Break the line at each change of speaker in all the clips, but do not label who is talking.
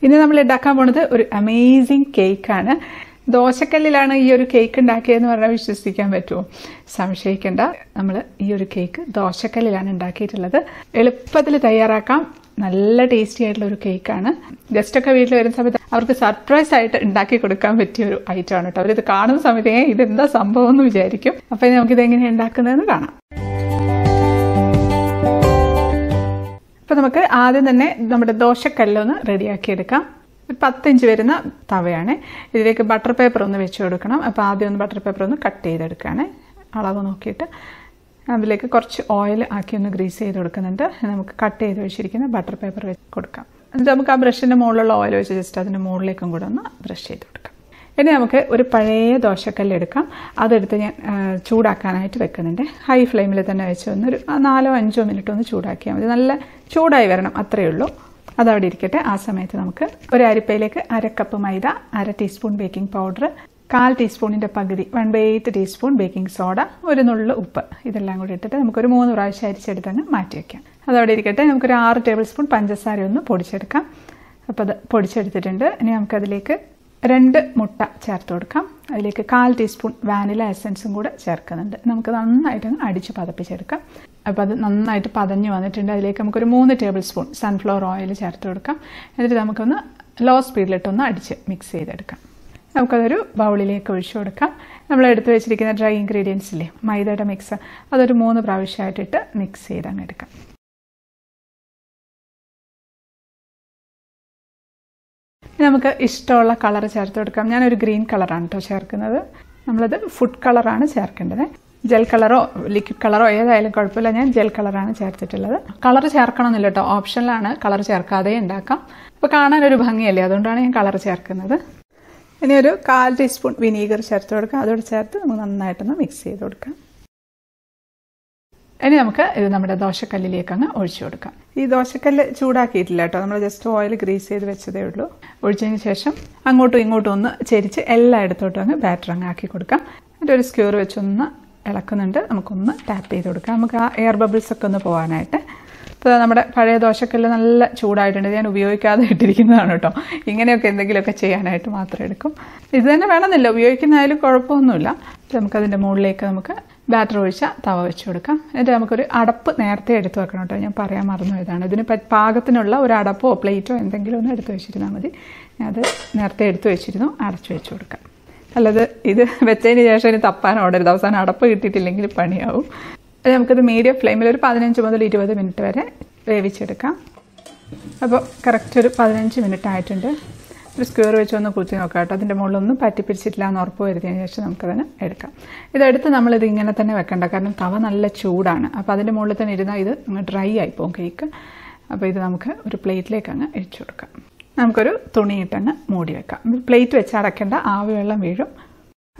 ഇന്ന് നമ്മൾ ഉണ്ടാക്കാൻ പോകുന്നത് ഒരു അമേസിംഗ് കേക്കാണ്. ദോശക്കല്ലിലാണ് ഈ ഒരു കേക്ക് ഉണ്ടാക്കിയതെന്ന് പറഞ്ഞാൽ വിശ്വസിക്കാൻ പറ്റുമോ? സംശയിക്കേണ്ട. നമ്മൾ ഈ ഒരു കേക്ക് ദോശക്കല്ലിലാണ് ഉണ്ടാക്കിയിട്ടുള്ളത്. എളുപ്പത്തിൽ തയ്യാറാക്കാം. നല്ല ടേസ്റ്റി ആയിട്ടുള്ള ഒരു കേക്കാണ്. ഗസ്റ്റൊക്കെ വീട്ടിൽ വരുന്ന സമയത്ത് അവർക്ക് സർപ്രൈസ് ആയിട്ട് ഉണ്ടാക്കി കൊടുക്കാൻ പറ്റിയ ഒരു ഐറ്റം ആണ് കേട്ടോ. അവരിത് കാണുന്ന സമയത്ത് ഇതെന്താ സംഭവം എന്ന് വിചാരിക്കും. അപ്പം നമുക്കിത് എങ്ങനെയാണ് ഉണ്ടാക്കുന്നതെന്ന് കാണാം. അപ്പോൾ നമുക്ക് ആദ്യം തന്നെ നമ്മുടെ ദോശക്കല്ലൊന്ന് റെഡിയാക്കി എടുക്കാം. ഒരു 10 ഇഞ്ച് വരുന്ന തവയാണ്. ഇതിലേക്ക് ബട്ടർ പേപ്പർ ഒന്ന് വെച്ച് കൊടുക്കണം. അപ്പോൾ ആദ്യം ഒന്ന് ബട്ടർ പേപ്പർ ഒന്ന് കട്ട് ചെയ്തെടുക്കുകയാണ്. അളവ് നോക്കിയിട്ട് അതിലേക്ക് കുറച്ച് ഓയിൽ ആക്കി ഒന്ന് ഗ്രീസ് ചെയ്ത് കൊടുക്കുന്നുണ്ട്. നമുക്ക് കട്ട് ചെയ്ത് വെച്ചിരിക്കുന്ന ബട്ടർ പേപ്പർ വെച്ച് കൊടുക്കാം. എന്നിട്ട് നമുക്ക് ആ ബ്രഷിൻ്റെ മുകളിലുള്ള ഓയിൽ വെച്ച് ജസ്റ്റ് അതിൻ്റെ മുകളിലേക്കും കൂടെ ഒന്ന് ബ്രഷ് ചെയ്ത് കൊടുക്കാം. ഇനി നമുക്ക് ഒരു പഴയ ദോശക്കല്ല് എടുക്കാം. അതെടുത്ത് ഞാൻ ചൂടാക്കാനായിട്ട് വെക്കുന്നുണ്ട്. ഹൈ ഫ്ലെയിമിൽ തന്നെ വെച്ച് ഒന്ന് ഒരു 4-5 മിനിറ്റ് ഒന്ന് ചൂടാക്കിയാൽ മതി. നല്ല ചൂടായി വരണം, അത്രയേ ഉള്ളൂ. അതവിടെ ഇരിക്കട്ടെ. ആ സമയത്ത് നമുക്ക് ഒരു അരിപ്പയിലേക്ക് 1/2 കപ്പ് മൈദ, 1/2 ടീസ്പൂൺ ബേക്കിംഗ് പൗഡർ, 1/4 ടീസ്പൂണിൻ്റെ പകുതി 1/8 ടീസ്പൂൺ ബേക്കിംഗ് സോഡ, ഒരു നുള്ളു ഉപ്പ്, ഇതെല്ലാം കൂടി ഇട്ടിട്ട് നമുക്കൊരു 3 പ്രാവശ്യം അരിച്ചെടുത്തങ്ങ് മാറ്റി വയ്ക്കാം. അതവിടെ ഇരിക്കട്ടെ. നമുക്കൊരു 6 ടേബിൾ സ്പൂൺ പഞ്ചസാര ഒന്ന് പൊടിച്ചെടുക്കാം. അപ്പോൾ അത് പൊടിച്ചെടുത്തിട്ടുണ്ട്. ഇനി നമുക്കതിലേക്ക് 2 മുട്ട ചേർത്ത് കൊടുക്കാം. അതിലേക്ക് 1/4 ടീസ്പൂൺ വാനില എസൻസും കൂടെ ചേർക്കുന്നുണ്ട്. നമുക്ക് നന്നായിട്ട് അടിച്ച് പതപ്പിച്ചെടുക്കാം. അപ്പോൾ അത് നന്നായിട്ട് പതഞ്ഞ് വന്നിട്ടുണ്ട്. അതിലേക്ക് നമുക്കൊരു 3 ടേബിൾ സ്പൂൺ സൺഫ്ലവർ ഓയിൽ ചേർത്ത് കൊടുക്കാം. എന്നിട്ട് നമുക്കൊന്ന് ലോ സ്പീഡിലിട്ടൊന്ന് അടിച്ച് മിക്സ് ചെയ്തെടുക്കാം. നമുക്കതൊരു ബൗളിലേക്ക് ഒഴിച്ചു കൊടുക്കാം. നമ്മൾ എടുത്ത് വെച്ചിരിക്കുന്ന ഡ്രൈ ഇൻഗ്രീഡിയൻസ് ഇല്ലേ, മൈദയുടെ മിക്സ്, അതൊരു 3 പ്രാവശ്യമായിട്ടിട്ട് മിക്സ് ചെയ്തങ്ങ് എടുക്കാം. നമുക്ക് ഇഷ്ടമുള്ള കളർ ചേർത്ത് കൊടുക്കാം. ഞാനൊരു ഗ്രീൻ കളറാണ് കേട്ടോ ചേർക്കുന്നത്. നമ്മളത് ഫുഡ് കളറാണ് ചേർക്കേണ്ടത്. ജെൽ കളറോ ലിക്വിഡ് കളറോ ഏതായാലും കുഴപ്പമില്ല. ഞാൻ ജെൽ കളറാണ് ചേർത്തിട്ടുള്ളത്. കളർ ചേർക്കണമെന്നില്ല കേട്ടോ, ഓപ്ഷനിലാണ്. കളർ ചേർക്കാതെ ഉണ്ടാക്കാം. അപ്പോൾ കാണാനൊരു ഭംഗിയല്ലേ, അതുകൊണ്ടാണ് ഞാൻ കളർ ചേർക്കുന്നത്. ഇനി ഒരു 1/4 ടീസ്പൂൺ വിനീഗർ ചേർത്ത് കൊടുക്കാം. അതോടെ ചേർത്ത് നമുക്ക് നന്നായിട്ടൊന്ന് മിക്സ് ചെയ്ത് കൊടുക്കാം. ഇനി നമുക്ക് ഇത് നമ്മുടെ ദോശക്കല്ലിലേക്ക് അങ്ങ് ഒഴിച്ചു കൊടുക്കാം. ഈ ദോശക്കല്ല് ചൂടാക്കിയിട്ടില്ല കേട്ടോ, നമ്മൾ ജസ്റ്റ് ഓയിൽ ഗ്രീസ് ചെയ്ത് വെച്ചതേ ഉള്ളൂ. ഒഴിച്ചതിന് ശേഷം അങ്ങോട്ടും ഇങ്ങോട്ടും ഒന്ന് ചെരിച്ച് എല്ലായിടത്തോട്ടും അങ്ങ് ബാറ്റർ അങ്ങ് ആക്കി കൊടുക്കാം. എന്നിട്ട് ഒരു സ്ക്യൂർ വെച്ചൊന്ന് ഇളക്കുന്നുണ്ട്. നമുക്കൊന്ന് ടാപ്പ് ചെയ്ത് കൊടുക്കാം. നമുക്ക് ആ എയർ ബബിൾസ് ഒക്കെ ഒന്ന് പോകാനായിട്ട്. ഇപ്പോൾ നമ്മുടെ പഴയ ദോശക്കല്ല് നല്ല ചൂടായിട്ടുണ്ട്. ഞാൻ ഉപയോഗിക്കാതെ ഇട്ടിരിക്കുന്നതാണ് കേട്ടോ. ഇങ്ങനെയൊക്കെ എന്തെങ്കിലുമൊക്കെ ചെയ്യാനായിട്ട് മാത്രം എടുക്കും. ഇത് തന്നെ വേണമെന്നില്ല, ഉപയോഗിക്കുന്നതായാലും കുഴപ്പമൊന്നുമില്ല. നമുക്കതിൻ്റെ മുകളിലേക്ക് നമുക്ക് ബാറ്റർ ഒഴിച്ച തവ വെച്ച് കൊടുക്കാം. എന്നിട്ട് നമുക്കൊരു അടപ്പ് നേരത്തെ എടുത്ത് വെക്കണം കേട്ടോ. ഞാൻ പറയാൻ മറന്നു പോയതാണ്. ഇതിന് പാകത്തിനുള്ള ഒരു അടപ്പോ പ്ലേറ്റോ എന്തെങ്കിലും ഒന്ന് എടുത്ത് വെച്ചിരുന്നാൽ മതി. ഞാൻ അത് നേരത്തെ എടുത്ത് വെച്ചിരുന്നു. അടച്ചു വെച്ച് കൊടുക്കാം. അല്ലത് ഇത് വെച്ചതിന് ശേഷം ഇനി തപ്പാൻ ഓടരുത്. അവസാനം അടപ്പ് കിട്ടിയിട്ടില്ലെങ്കിൽ പണിയാവും. നമുക്കത് മീഡിയം ഫ്ലെയിമിൽ ഒരു 15 മുതൽ 20 മിനിറ്റ് വരെ വേവിച്ചെടുക്കാം. അപ്പോൾ കറക്റ്റ് ഒരു 15 മിനിറ്റ് ആയിട്ടുണ്ട്. ഒരു സ്ക്വയർ വെച്ച് ഒന്ന് കുത്തി നോക്കാം കേട്ടോ. അതിൻ്റെ മുകളിലൊന്നും പറ്റിപ്പിടിച്ചിട്ടില്ല എന്ന് ഉറപ്പ് വരുത്തിയതിന് ശേഷം നമുക്കതിന് എടുക്കാം. ഇതെടുത്ത് നമ്മളിത് ഇങ്ങനെ തന്നെ വെക്കണ്ട, കാരണം തവ നല്ല ചൂടാണ്. അപ്പോൾ അതിൻ്റെ മുകളിൽ തന്നെ ഇരുന്നാൽ ഇത് അങ്ങ് ഡ്രൈ ആയിപ്പോവും കേക്ക്. അപ്പോൾ ഇത് നമുക്ക് ഒരു പ്ലേറ്റിലേക്ക് അങ്ങ് ഇടിച്ചു കൊടുക്കാം. നമുക്കൊരു തുണിയിട്ടങ്ങ് മൂടി വെക്കാം. പ്ലേറ്റ് വെച്ച് അടയ്ക്കേണ്ട, ആവി വെള്ളം വീഴും.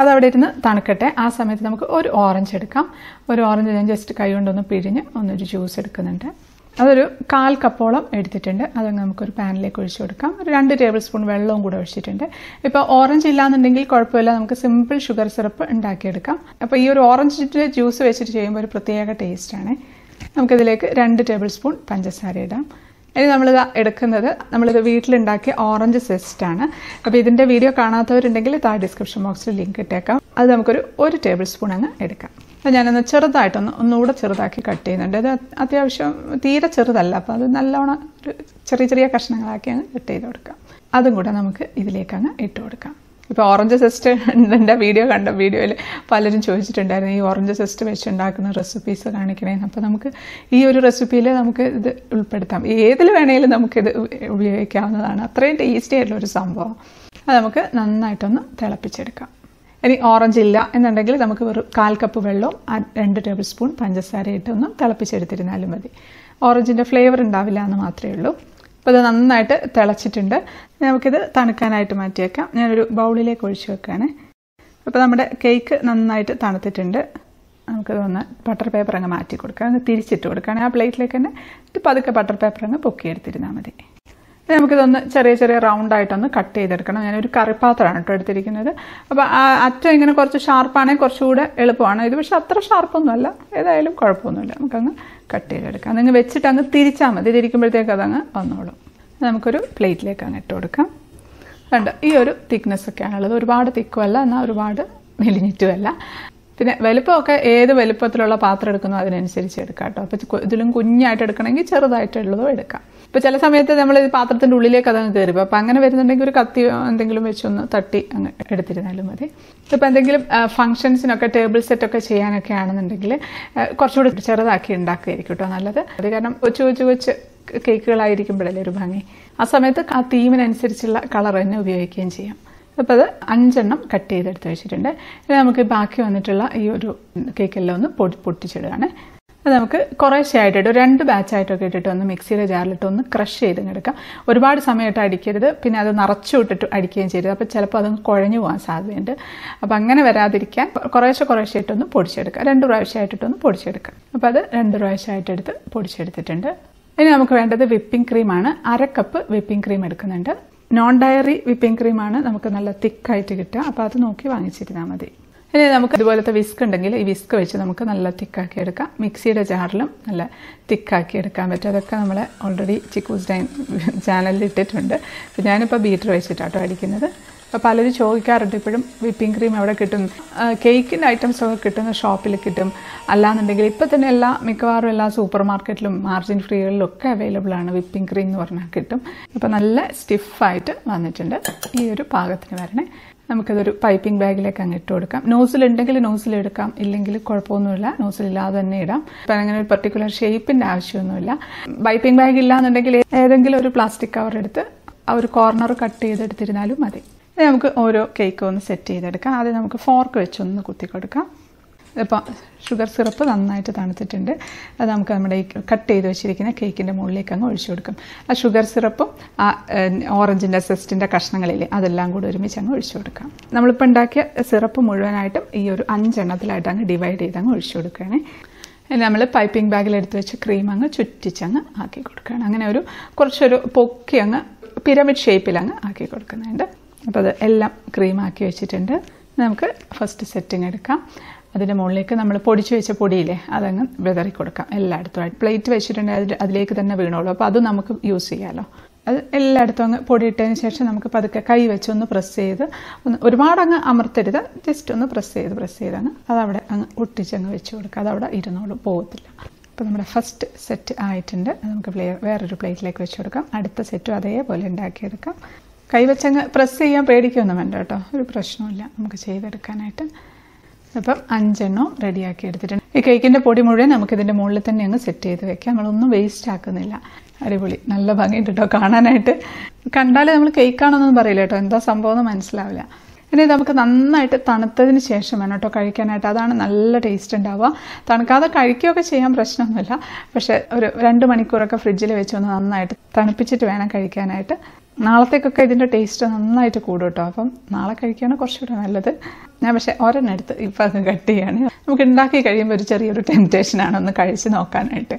അതവിടെ ഇരുന്ന് തണുക്കട്ടെ. ആ സമയത്ത് നമുക്ക് ഒരു ഓറഞ്ച് എടുക്കാം. ഒരു ഓറഞ്ച് ഞാൻ ജസ്റ്റ് കൈ കൊണ്ടൊന്ന് പിഴിഞ്ഞ് ഒന്നൊരു ജ്യൂസ് എടുക്കുന്നുണ്ട്. അതൊരു 1/4 കപ്പോളം എടുത്തിട്ടുണ്ട്. അതങ്ങ് നമുക്കൊരു പാനിലേക്ക് ഒഴിച്ചു കൊടുക്കാം. ഒരു 2 ടേബിൾ സ്പൂൺ വെള്ളവും കൂടെ ഒഴിച്ചിട്ടുണ്ട്. ഇപ്പോൾ ഓറഞ്ച് ഇല്ലാന്നുണ്ടെങ്കിൽ കുഴപ്പമില്ല, നമുക്ക് സിമ്പിൾ ഷുഗർ സിറപ്പ് ഉണ്ടാക്കിയെടുക്കാം. അപ്പോൾ ഈ ഒരു ഓറഞ്ചിൻ്റെ ജ്യൂസ് വെച്ചിട്ട് ചെയ്യുമ്പോൾ ഒരു പ്രത്യേക ടേസ്റ്റാണ്. നമുക്കിതിലേക്ക് 2 ടേബിൾ സ്പൂൺ പഞ്ചസാര ഇടാം. ഇനി നമ്മളിത് എടുക്കുന്നത് നമ്മളിത് വീട്ടിലുണ്ടാക്കിയ ഓറഞ്ച് സെസ്റ്റാണ്. അപ്പോൾ ഇതിൻ്റെ വീഡിയോ കാണാത്തവരുണ്ടെങ്കിൽ ഡിസ്ക്രിപ്ഷൻ ബോക്സിൽ ലിങ്ക് ഇട്ടേക്കാം. അത് നമുക്കൊരു 1 ടേബിൾ സ്പൂൺ അങ്ങ് എടുക്കാം. അപ്പോൾ ഞാനൊന്ന് ഒന്നുകൂടെ ചെറുതാക്കി കട്ട് ചെയ്യുന്നുണ്ട്. ഇത് അത്യാവശ്യം തീരെ ചെറുതല്ല, അപ്പോൾ അത് നല്ലോണം ഒരു ചെറിയ കഷ്ണങ്ങളാക്കി അങ്ങ് കട്ട് ചെയ്ത് കൊടുക്കാം. അതും കൂടെ നമുക്ക് ഇതിലേക്ക് അങ്ങ് ഇട്ട് കൊടുക്കാം. ഇപ്പോൾ ഓറഞ്ച് സെസ്റ്റ് എൻ്റെ വീഡിയോയിൽ പലരും ചോദിച്ചിട്ടുണ്ടായിരുന്നു, ഈ ഓറഞ്ച് സെസ്റ്റ് വെച്ച് ഉണ്ടാക്കുന്ന റെസിപ്പീസ് കാണിക്കണേ. അപ്പോൾ നമുക്ക് ഈ ഒരു റെസിപ്പിയിൽ നമുക്ക് ഇത് ഉൾപ്പെടുത്താം. ഏതിൽ വേണമെങ്കിലും നമുക്കിത് ഉപയോഗിക്കാവുന്നതാണ്. അത്രയും ടേസ്റ്റി ആയിട്ടുള്ള ഒരു സംഭവം. അത് നമുക്ക് നന്നായിട്ടൊന്ന് തിളപ്പിച്ചെടുക്കാം. ഇനി ഓറഞ്ച് ഇല്ല എന്നുണ്ടെങ്കിൽ നമുക്ക് ഒരു 1/4 കപ്പ് വെള്ളവും 2 ടേബിൾ സ്പൂൺ പഞ്ചസാര ഇട്ടൊന്ന് തിളപ്പിച്ചെടുത്തിരുന്നാലും മതി. ഓറഞ്ചിൻ്റെ ഫ്ലേവർ ഉണ്ടാവില്ല എന്ന് മാത്രമേ ഉള്ളൂ. അപ്പോൾ ഇത് നന്നായിട്ട് തിളച്ചിട്ടുണ്ട്. നമുക്കിത് തണുക്കാനായിട്ട് മാറ്റിയേക്കാം. ഞാനൊരു ബൗളിലേക്ക് ഒഴിച്ച് വെക്കുകയാണ്. അപ്പോൾ നമ്മുടെ കേക്ക് നന്നായിട്ട് തണുത്തിട്ടുണ്ട്. നമുക്കത് ഒന്ന് ബട്ടർ പേപ്പർ അങ്ങ് മാറ്റി കൊടുക്കാം. അങ്ങ് തിരിച്ചിട്ട് കൊടുക്കുകയാണെങ്കിൽ ആ പ്ലേറ്റിലേക്ക് തന്നെ പതുക്കെ ബട്ടർ പേപ്പർ അങ്ങ് പൊക്കിയെടുത്തിരുന്നാൽ മതി. നമുക്കിതൊന്ന് ചെറിയ റൗണ്ടായിട്ടൊന്ന് കട്ട് ചെയ്തെടുക്കണം. ഞാനൊരു കറിപ്പാത്രമാണ് കേട്ടോ എടുത്തിരിക്കുന്നത്. അപ്പോൾ ആ അറ്റം ഇങ്ങനെ കുറച്ച് ഷാർപ്പാണെങ്കിൽ കുറച്ചുകൂടെ എളുപ്പമാണ്. ഇത് പക്ഷേ അത്ര ഷാർപ്പൊന്നുമല്ല, ഏതായാലും കുഴപ്പമൊന്നുമില്ല. നമുക്കങ്ങ് കട്ട് ചെയ്തെടുക്കാം. നിങ്ങൾ വെച്ചിട്ട് അങ്ങ് തിരിച്ചാൽ മതി. തിരിക്കുമ്പോഴത്തേക്ക് അതങ്ങ് വന്നോളും. നമുക്കൊരു പ്ലേറ്റിലേക്ക് അങ്ങ് ഇട്ട് കൊടുക്കാം. കണ്ട് ഈ ഒരു തിക്നെസ് ഒക്കെയാണുള്ളത്. ഒരുപാട് തിക്കുമല്ല, എന്നാൽ ഒരുപാട് മെലിഞ്ഞിട്ടുമല്ല. പിന്നെ വലുപ്പമൊക്കെ ഏത് വലുപ്പത്തിലുള്ള പാത്രം എടുക്കുന്നോ അതിനനുസരിച്ച് എടുക്കാം കേട്ടോ. അപ്പോൾ ഇതിലും കുഞ്ഞായിട്ട് എടുക്കണമെങ്കിൽ ചെറുതായിട്ടുള്ളതോ എടുക്കാം. ഇപ്പോൾ ചില സമയത്ത് നമ്മൾ ഈ പാത്രത്തിൻ്റെ ഉള്ളിലേക്ക് അതങ്ങ് കയറി പോകും. അപ്പോൾ അങ്ങനെ വരുന്നുണ്ടെങ്കിൽ ഒരു കത്തി എന്തെങ്കിലും വെച്ചൊന്ന് തട്ടി അങ്ങ് എടുത്തിരുന്നാലും മതി. ഇപ്പോൾ എന്തെങ്കിലും ഫംഗ്ഷൻസിനൊക്കെ ടേബിൾ സെറ്റൊക്കെ ചെയ്യാനൊക്കെ ആണെന്നുണ്ടെങ്കിൽ കുറച്ചുകൂടി ചെറുതാക്കി ഉണ്ടാക്കുകയായിരിക്കും കേട്ടോ നല്ലത്. അത് കാരണം കൊച്ചു കേക്കുകളായിരിക്കുമ്പോഴല്ലേ ഒരു ഭംഗി. ആ സമയത്ത് ആ തീമിനനുസരിച്ചുള്ള കളർ തന്നെ ഉപയോഗിക്കുകയും ചെയ്യാം. അപ്പോൾ അത് 5 എണ്ണം കട്ട് ചെയ്തെടുത്ത് വെച്ചിട്ടുണ്ട്. ഇനി നമുക്ക് ബാക്കി വന്നിട്ടുള്ള ഈ ഒരു കേക്കെല്ലാം ഒന്ന് പൊട്ടിച്ചിടുകയാണ്. അത് നമുക്ക് കുറേശ്ശെ ആയിട്ടിട്ട് 2 ബാച്ചായിട്ടൊക്കെ ഇട്ടിട്ട് ഒന്ന് മിക്സിയുടെ ജാറിലിട്ട് ഒന്ന് ക്രഷ് ചെയ്തെടുക്കാം. ഒരുപാട് സമയമായിട്ട് അടിക്കരുത്, പിന്നെ അത് നിറച്ചു ഇട്ടിട്ട് അടിക്കുകയും ചെയ്യരുത്. അപ്പോൾ ചിലപ്പോൾ അതൊന്ന് കുഴഞ്ഞു പോകാൻ സാധ്യതയുണ്ട്. അപ്പോൾ അങ്ങനെ വരാതിരിക്കാൻ കുറേശ്ശെ ഇട്ടൊന്ന് പൊടിച്ചെടുക്കാം. 2 പ്രാവശ്യമായിട്ടൊന്ന് പൊടിച്ചെടുക്കാം. അപ്പോൾ അത് 2 പ്രാവശ്യമായിട്ടെടുത്ത് പൊടിച്ചെടുത്തിട്ടുണ്ട്. ഇനി നമുക്ക് വേണ്ടത് വിപ്പിംഗ് ക്രീമാണ്. 1/2 കപ്പ് വിപ്പിംഗ് ക്രീം എടുക്കുന്നുണ്ട്. നോൺ ഡയറി വിപ്പിംഗ് ക്രീമാണ് നമുക്ക് നല്ല തിക്കായിട്ട് കിട്ടുക. അപ്പോൾ അത് നോക്കി വാങ്ങിച്ചിരുന്നാൽ മതി. ഇനി നമുക്ക് ഇതുപോലത്തെ വിസ്ക് ഉണ്ടെങ്കിൽ ഈ വിസ്ക് വെച്ച് നമുക്ക് നല്ല തിക്കാക്കി എടുക്കാം. മിക്സിയുടെ ജാറിലും നല്ല തിക്കാക്കി എടുക്കാൻ പറ്റും. അതൊക്കെ നമ്മൾ ഓൾറെഡി ചിക്കൂസ് ഡൈൻ ചാനലിൽ ഇട്ടിട്ടുണ്ട്. അപ്പോൾ ഞാനിപ്പോൾ ബീറ്റർ വെച്ചിട്ടാട്ടോ അടിക്കുന്നത്. അപ്പോൾ പലരും ചോദിക്കാറുണ്ട് ഇപ്പോഴും വിപ്പിംഗ് ക്രീം എവിടെ കിട്ടും. കേക്കിൻ്റെ ഐറ്റംസൊക്കെ കിട്ടുന്ന ഷോപ്പിൽ കിട്ടും. അല്ലാന്നുണ്ടെങ്കിൽ ഇപ്പോൾ തന്നെ മിക്കവാറും എല്ലാ സൂപ്പർ മാർക്കറ്റിലും മാർജിൻ ഫ്രീകളിലും ഒക്കെ അവൈലബിൾ ആണ്. വിപ്പിംഗ് ക്രീം എന്ന് പറഞ്ഞാൽ കിട്ടും. അപ്പോൾ നല്ല സ്റ്റിഫായിട്ട് വന്നിട്ടുണ്ട്. ഈ ഒരു പാകത്തിന് വരണേ. നമുക്കതൊരു പൈപ്പിംഗ് ബാഗിലേക്ക് അങ്ങ് ഇട്ട് കൊടുക്കാം. നോസിലുണ്ടെങ്കിൽ നോസിലെടുക്കാം, ഇല്ലെങ്കിൽ കുഴപ്പമൊന്നുമില്ല, നോസിലില്ലാതെ തന്നെ ഇടാം. അപ്പം അങ്ങനെ ഒരു പെർട്ടിക്കുലർ ഷേപ്പിൻ്റെ ആവശ്യമൊന്നുമില്ല. പൈപ്പിംഗ് ബാഗ് ഇല്ലാന്നുണ്ടെങ്കിൽ ഏതെങ്കിലും ഒരു പ്ലാസ്റ്റിക് കവർ എടുത്ത് ആ ഒരു കോർണർ കട്ട് ചെയ്തെടുത്തിരുന്നാലും മതി. നമുക്ക് ഓരോ കേക്ക് ഒന്ന് സെറ്റ് ചെയ്തെടുക്കാം. ആദ്യം നമുക്ക് ഫോർക്ക് വെച്ചൊന്ന് കുത്തി കൊടുക്കാം. ഇപ്പോൾ ഷുഗർ സിറപ്പ് നന്നായിട്ട് തണുത്തിട്ടുണ്ട്. അത് നമുക്ക് നമ്മുടെ ഈ കട്ട് ചെയ്ത് വെച്ചിരിക്കുന്ന കേക്കിൻ്റെ മുകളിലേക്ക് അങ്ങ് ഒഴിച്ചു കൊടുക്കും. ആ ഷുഗർ സിറപ്പും ആ ഓറഞ്ചിൻ്റെ സെസ്റ്റിൻ്റെ കഷ്ണങ്ങളില്ലേ അതെല്ലാം കൂടി ഒരുമിച്ച് അങ്ങ് ഒഴിച്ചു കൊടുക്കാം. നമ്മളിപ്പോൾ ഉണ്ടാക്കിയ സിറപ്പ് മുഴുവനായിട്ടും ഈ ഒരു 5 എണ്ണത്തിലായിട്ട് അങ്ങ് ഡിവൈഡ് ചെയ്ത് അങ്ങ് ഒഴിച്ചു കൊടുക്കുകയാണ്. ഇനി നമ്മൾ പൈപ്പിംഗ് ബാഗിലെടുത്ത് വെച്ച് ക്രീം അങ്ങ് ചുറ്റിച്ചങ്ങ് ആക്കി കൊടുക്കുകയാണ്. അങ്ങനെ കുറച്ചൊരു പൊക്കി അങ്ങ് പിരമിഡ് ഷേപ്പിൽ അങ്ങ് ആക്കി കൊടുക്കുന്നുണ്ട്. അപ്പോൾ അത് എല്ലാം ക്രീമാക്കി വെച്ചിട്ടുണ്ട്. നമുക്ക് ഫസ്റ്റ് സെറ്റിങ് എടുക്കാം. അതിൻ്റെ മുകളിലേക്ക് നമ്മൾ പൊടിച്ചു വെച്ച പൊടിയില്ലേ അതങ്ങ് വിതറി കൊടുക്കാം എല്ലായിടത്തും. പ്ലേറ്റ് വെച്ചിട്ടുണ്ടെങ്കിൽ അതിലേക്ക് തന്നെ വീണോളൂ. അപ്പോൾ അത് നമുക്ക് യൂസ് ചെയ്യാമല്ലോ. അത് എല്ലായിടത്തും അങ്ങ് പൊടിയിട്ടതിന് ശേഷം നമുക്ക് പതുക്കെ കൈ വെച്ചൊന്ന് പ്രസ് ചെയ്ത് ഒരുപാടങ്ങ് അമർത്തരുത്. ജസ്റ്റ് ഒന്ന് പ്രസ് ചെയ്ത് അങ്ങ് അതവിടെ അങ്ങ് ഒട്ടിച്ചങ്ങ് വെച്ച് കൊടുക്കുക. അതവിടെ ഇരുന്നോളും, പോകത്തില്ല. അപ്പോൾ നമ്മുടെ ഫസ്റ്റ് സെറ്റ് ആയിട്ടുണ്ട്. നമുക്ക് വേറൊരു പ്ലേറ്റിലേക്ക് വെച്ച് കൊടുക്കാം. അടുത്ത സെറ്റും അതേപോലെ ഉണ്ടാക്കിയെടുക്കാം. കൈവച്ചങ്ങ് പ്രസ് ചെയ്യാൻ പേടിക്കൊന്നും വേണ്ട കേട്ടോ, ഒരു പ്രശ്നമില്ല നമുക്ക് ചെയ്തെടുക്കാനായിട്ട്. അപ്പം 5 എണ്ണം റെഡിയാക്കി എടുത്തിട്ടുണ്ട്. ഈ കേക്കിൻ്റെ പൊടി മുഴുവൻ നമുക്കിതിൻ്റെ മുകളിൽ തന്നെ അങ്ങ് സെറ്റ് ചെയ്ത് വെക്കാം. നമ്മളൊന്നും വേസ്റ്റ് ആക്കുന്നില്ല. അടിപൊളി, നല്ല ഭംഗിയുണ്ട് കേട്ടോ കാണാനായിട്ട്. കണ്ടാൽ നമ്മൾ കേക്കാണെന്നൊന്നും പറയില്ല കേട്ടോ, എന്താ സംഭവം എന്ന് മനസ്സിലാവില്ല. ഇനി നമുക്ക് നന്നായിട്ട് തണുത്തതിന് ശേഷം വേണം കേട്ടോ കഴിക്കാനായിട്ട്. അതാണ് നല്ല ടേസ്റ്റ് ഉണ്ടാവുക. തണുക്കാതെ കഴിക്കുകയൊക്കെ ചെയ്യാൻ പ്രശ്നമൊന്നുമില്ല. പക്ഷേ ഒരു 2 മണിക്കൂറൊക്കെ ഫ്രിഡ്ജിൽ വെച്ചൊന്ന് നന്നായിട്ട് തണുപ്പിച്ചിട്ട് വേണം കഴിക്കാനായിട്ട്. നാളത്തേക്കൊക്കെ ഇതിൻ്റെ ടേസ്റ്റ് നന്നായിട്ട് കൂടും കേട്ടോ. അപ്പം നാളെ കഴിക്കുകയാണ് കുറച്ചുകൂടെ നല്ലത്. ഞാൻ പക്ഷേ ഒരെണ്ണം എടുത്ത് ഇപ്പം അങ്ങ് കട്ട് ചെയ്യാണ്. നമുക്ക് ഉണ്ടാക്കി കഴിയുമ്പോൾ ഒരു ചെറിയൊരു ടെംപ്റ്റേഷനാണ് ഒന്ന് കഴിച്ച് നോക്കാനായിട്ട്.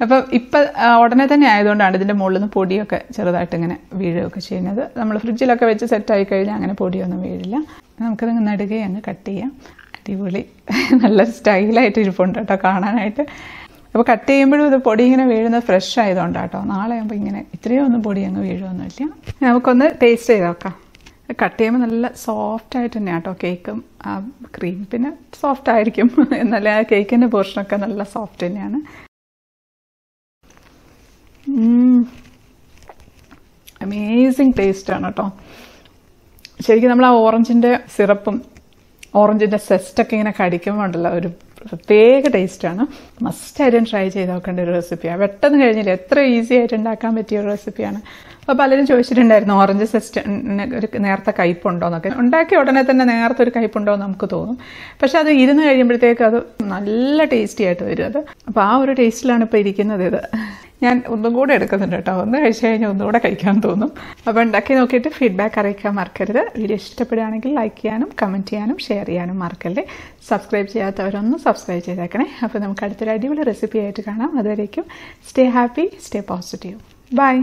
അപ്പം ഇപ്പം ഉടനെ തന്നെ ആയതുകൊണ്ടാണ് ഇതിൻ്റെ മുകളിൽ നിന്ന് പൊടിയൊക്കെ ചെറുതായിട്ട് ഇങ്ങനെ വീഴുകയൊക്കെ ചെയ്യുന്നത്. നമ്മൾ ഫ്രിഡ്ജിലൊക്കെ വെച്ച് സെറ്റായി കഴിഞ്ഞാൽ അങ്ങനെ പൊടിയൊന്നും വീഴില്ല. നമുക്കത് നടുകെ അങ്ങ് കട്ട് ചെയ്യാം. അടിപൊളി, നല്ല സ്റ്റൈലായിട്ട് ഇരിപ്പുണ്ട് കേട്ടോ കാണാനായിട്ട്. അപ്പോൾ കട്ട് ചെയ്യുമ്പോഴും ഇത് പൊടി ഇങ്ങനെ വീഴുന്നത് ഫ്രഷ് ആയതുകൊണ്ടാണ് കേട്ടോ. നാളെ ആകുമ്പോൾ ഇങ്ങനെ ഇത്രയും ഒന്നും പൊടി അങ്ങ് വീഴുമൊന്നുമില്ല. നമുക്കൊന്ന് ടേസ്റ്റ് ചെയ്ത് നോക്കാം. കട്ട് ചെയ്യുമ്പോൾ നല്ല സോഫ്റ്റ് ആയിട്ട് തന്നെയാണ് കേട്ടോ കേക്കും ആ ക്രീം പിന്നെ സോഫ്റ്റ് ആയിരിക്കും. എന്നാലും ആ കേക്കിൻ്റെ പോർഷനൊക്കെ നല്ല സോഫ്റ്റ് തന്നെയാണ്. അമേസിങ് ടേസ്റ്റാണ് കേട്ടോ. ശരിക്കും നമ്മൾ ആ ഓറഞ്ചിൻ്റെ സിറപ്പും ഓറഞ്ചിൻ്റെ സെസ്റ്റൊക്കെ ഇങ്ങനെ കടിക്കുമ്പോൾ ഉണ്ടല്ലോ ഒരു പ്രത്യേക ടേസ്റ്റാണ്. മസ്റ്റായിട്ടും ട്രൈ ചെയ്ത് നോക്കേണ്ട ഒരു റെസിപ്പിയാണ്. പെട്ടെന്ന് കഴിഞ്ഞില്ല, എത്ര ഈസി ആയിട്ട് ഉണ്ടാക്കാൻ പറ്റിയ ഒരു റെസിപ്പിയാണ്. അപ്പോൾ പലരും ചോദിച്ചിട്ടുണ്ടായിരുന്നു ഓറഞ്ച് സെസ്റ്റിന് ഒരു നേരത്തെ കയ്പുണ്ടോ എന്നൊക്കെ. ഉണ്ടാക്കിയ ഉടനെ തന്നെ നേരത്തെ ഒരു കയ്പുണ്ടോ എന്ന് നമുക്ക് തോന്നും. പക്ഷെ അത് ഇരുന്ന് കഴിയുമ്പോഴത്തേക്ക് അത് നല്ല ടേസ്റ്റി ആയിട്ട് വരും അത്. അപ്പോൾ ആ ഒരു ടേസ്റ്റിലാണ് ഇപ്പോൾ ഇരിക്കുന്നത് ഇത്. ഞാൻ ഒന്നും കൂടെ എടുക്കുന്നുണ്ട് കേട്ടോ. ഒന്ന് കഴിച്ച് കഴിഞ്ഞാൽ ഒന്നുകൂടെ കഴിക്കാൻ തോന്നും. അപ്പോൾ ഉണ്ടാക്കി നോക്കിയിട്ട് ഫീഡ്ബാക്ക് അറിയിക്കാൻ മറക്കരുത്. വീഡിയോ ഇഷ്ടപ്പെടുകയാണെങ്കിൽ ലൈക്ക് ചെയ്യാനും കമൻറ്റ് ചെയ്യാനും ഷെയർ ചെയ്യാനും മറക്കല്ലേ. സബ്സ്ക്രൈബ് ചെയ്യാത്തവരൊന്ന് സബ്സ്ക്രൈബ് ചെയ്തേക്കണേ. അപ്പോൾ നമുക്ക് അടുത്തൊരു അടിപൊളി റെസിപ്പി ആയിട്ട് കാണാം. അതുവരേക്കും stay happy, stay positive. By.